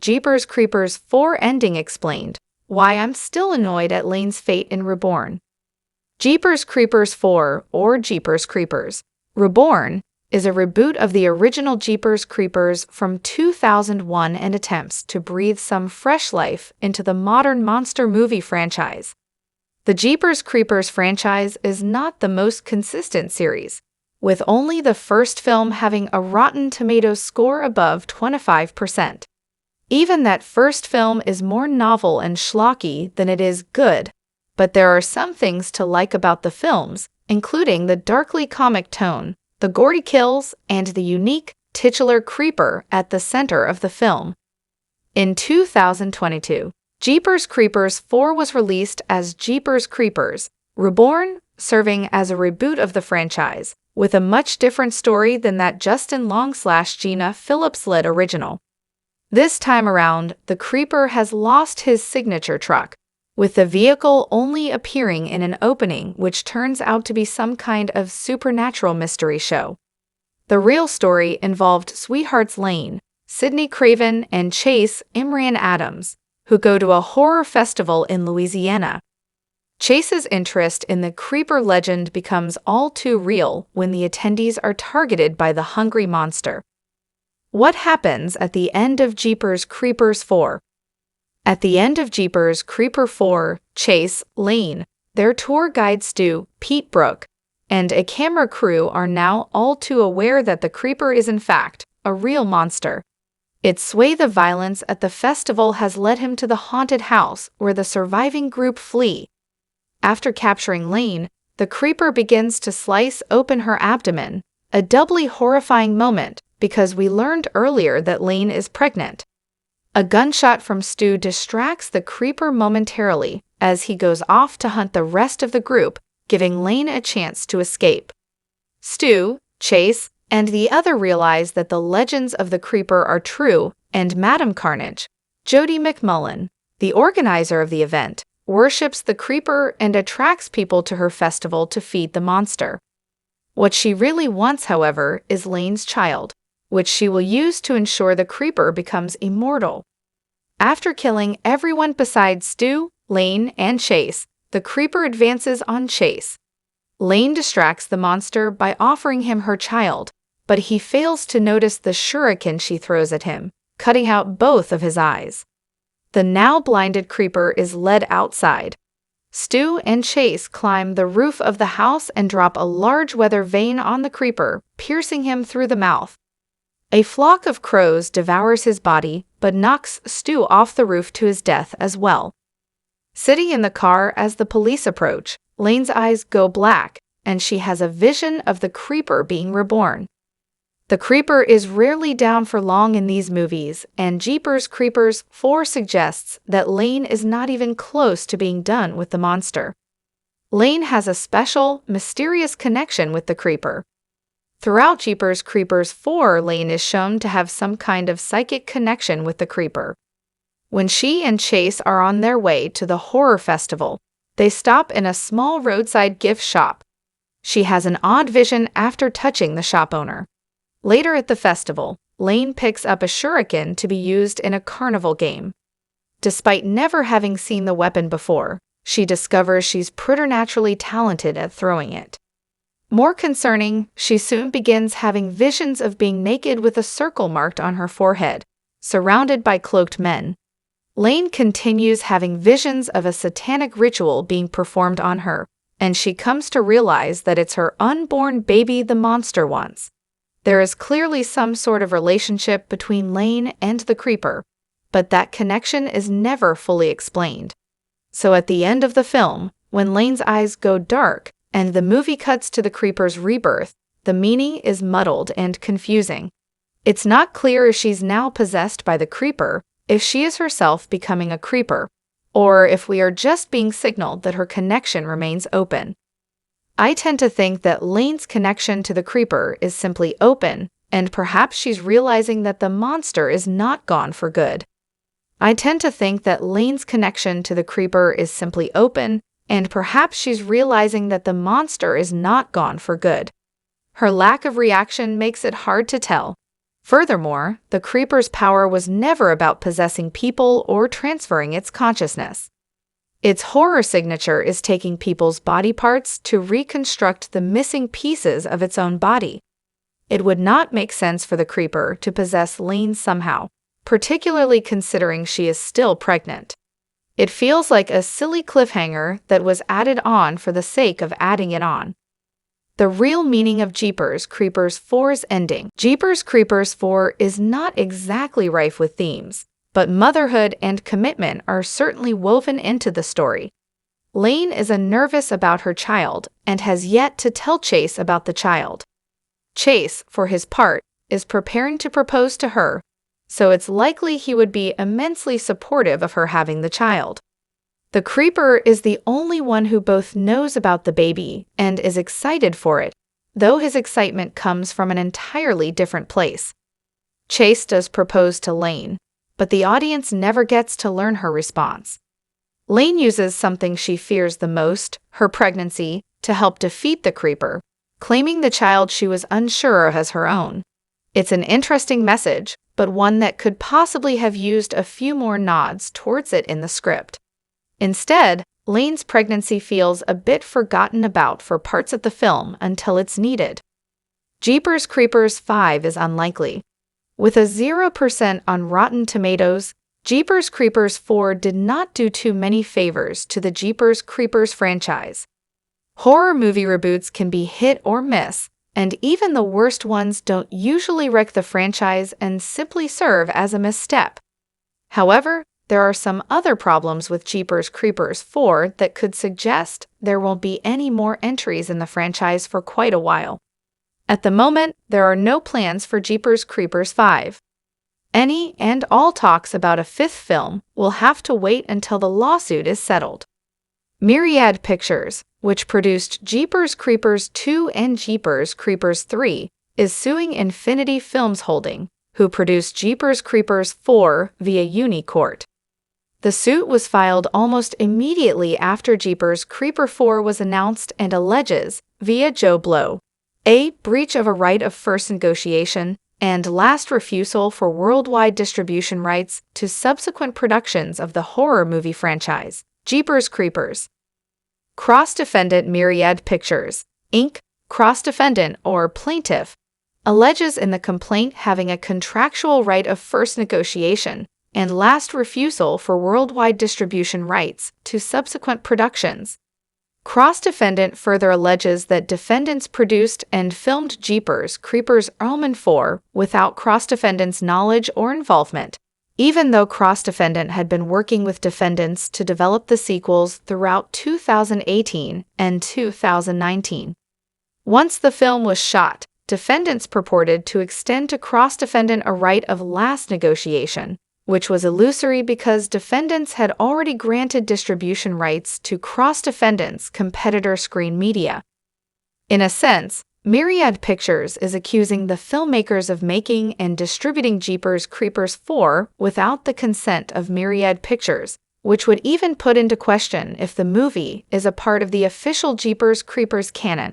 Jeepers Creepers 4 ending explained. Why I'm still annoyed at Laine's fate in Reborn. Jeepers Creepers 4, or Jeepers Creepers Reborn, is a reboot of the original Jeepers Creepers from 2001 and attempts to breathe some fresh life into the modern monster movie franchise. The Jeepers Creepers franchise is not the most consistent series, with only the first film having a Rotten Tomatoes score above 25%. Even that first film is more novel and schlocky than it is good, but there are some things to like about the films, including the darkly comic tone, the gory kills, and the unique, titular creeper at the center of the film. In 2022, Jeepers Creepers 4 was released as Jeepers Creepers Reborn, serving as a reboot of the franchise, with a much different story than that Justin Long/Gina Phillips-led original. This time around, the Creeper has lost his signature truck, with the vehicle only appearing in an opening which turns out to be some kind of supernatural mystery show. The real story involved sweethearts Laine, Sidney Craven, and Chase Imran Adams, who go to a horror festival in Louisiana. Chase's interest in the Creeper legend becomes all too real when the attendees are targeted by the hungry monster. What happens at the end of Jeepers Creepers 4? At the end of Jeepers Creepers 4, Chase, Laine, their tour guide Stu, Pete Brook, and a camera crew are now all too aware that the Creeper is in fact a real monster. Its sway the violence at the festival has led him to the haunted house where the surviving group flee. After capturing Laine, the Creeper begins to slice open her abdomen, a doubly horrifying moment because we learned earlier that Laine is pregnant. A gunshot from Stu distracts the Creeper momentarily as he goes off to hunt the rest of the group, giving Laine a chance to escape. Stu, Chase, and the other realize that the legends of the Creeper are true, and Madam Carnage, Jody McMullen, the organizer of the event, worships the Creeper and attracts people to her festival to feed the monster. What she really wants, however, is Laine's child, which she will use to ensure the Creeper becomes immortal. After killing everyone besides Stu, Laine, and Chase, the Creeper advances on Chase. Laine distracts the monster by offering him her child, but he fails to notice the shuriken she throws at him, cutting out both of his eyes. The now blinded Creeper is led outside. Stu and Chase climb the roof of the house and drop a large weather vane on the Creeper, piercing him through the mouth. A flock of crows devours his body, but knocks Stu off the roof to his death as well. Sitting in the car as the police approach, Laine's eyes go black, and she has a vision of the Creeper being reborn. The Creeper is rarely down for long in these movies, and Jeepers Creepers 4 suggests that Laine is not even close to being done with the monster. Laine has a special, mysterious connection with the Creeper. Throughout Jeepers Creepers 4, Laine is shown to have some kind of psychic connection with the Creeper. When she and Chase are on their way to the horror festival, they stop in a small roadside gift shop. She has an odd vision after touching the shop owner. Later at the festival, Laine picks up a shuriken to be used in a carnival game. Despite never having seen the weapon before, she discovers she's preternaturally talented at throwing it. More concerning, she soon begins having visions of being naked with a circle marked on her forehead, surrounded by cloaked men. Laine continues having visions of a satanic ritual being performed on her, and she comes to realize that it's her unborn baby the monster wants. There is clearly some sort of relationship between Laine and the Creeper, but that connection is never fully explained. So at the end of the film, when Laine's eyes go dark and the movie cuts to the Creeper's rebirth, the meaning is muddled and confusing. It's not clear if she's now possessed by the Creeper, if she is herself becoming a Creeper, or if we are just being signaled that her connection remains open. I tend to think that Laine's connection to the Creeper is simply open, and perhaps she's realizing that the monster is not gone for good. I tend to think that Laine's connection to the Creeper is simply open, and perhaps she's realizing that the monster is not gone for good. Her lack of reaction makes it hard to tell. Furthermore, the creeper's power was never about possessing people or transferring its consciousness. Its horror signature is taking people's body parts to reconstruct the missing pieces of its own body. It would not make sense for the creeper to possess Laine somehow, particularly considering she is still pregnant. It feels like a silly cliffhanger that was added on for the sake of adding it on. The real meaning of Jeepers Creepers 4's ending. Jeepers Creepers 4 is not exactly rife with themes, but motherhood and commitment are certainly woven into the story. Laine is nervous about her child and has yet to tell Chase about the child. Chase, for his part, is preparing to propose to her, so it's likely he would be immensely supportive of her having the child. The creeper is the only one who both knows about the baby and is excited for it, though his excitement comes from an entirely different place. Chase does propose to Laine, but the audience never gets to learn her response. Laine uses something she fears the most, her pregnancy, to help defeat the creeper, claiming the child she was unsure of as her own. It's an interesting message, but one that could possibly have used a few more nods towards it in the script. Instead, Laine's pregnancy feels a bit forgotten about for parts of the film until it's needed. Jeepers Creepers 5 is unlikely. With a 0% on Rotten Tomatoes, Jeepers Creepers 4 did not do too many favors to the Jeepers Creepers franchise. Horror movie reboots can be hit or miss, and even the worst ones don't usually wreck the franchise and simply serve as a misstep. However, there are some other problems with Jeepers Creepers 4 that could suggest there won't be any more entries in the franchise for quite a while. At the moment, there are no plans for Jeepers Creepers 5. Any and all talks about a fifth film will have to wait until the lawsuit is settled. Myriad Pictures, which produced Jeepers Creepers 2 and Jeepers Creepers 3, is suing Infinity Films Holding, who produced Jeepers Creepers 4 via Unicourt. The suit was filed almost immediately after Jeepers Creepers 4 was announced and alleges, via Joe Blow, a breach of a right of first negotiation and last refusal for worldwide distribution rights to subsequent productions of the horror movie franchise, Jeepers Creepers. Cross-defendant Myriad Pictures, Inc., cross-defendant or plaintiff, alleges in the complaint having a contractual right of first negotiation and last refusal for worldwide distribution rights to subsequent productions. Cross-defendant further alleges that defendants produced and filmed Jeepers Creepers 4 without cross-defendant's knowledge or involvement, even though cross-defendant had been working with defendants to develop the sequels throughout 2018 and 2019. Once the film was shot, defendants purported to extend to cross-defendant a right of last negotiation, which was illusory because defendants had already granted distribution rights to cross-defendants' competitor Screen Media. In a sense, Myriad Pictures is accusing the filmmakers of making and distributing Jeepers Creepers 4 without the consent of Myriad Pictures, which would even put into question if the movie is a part of the official Jeepers Creepers canon.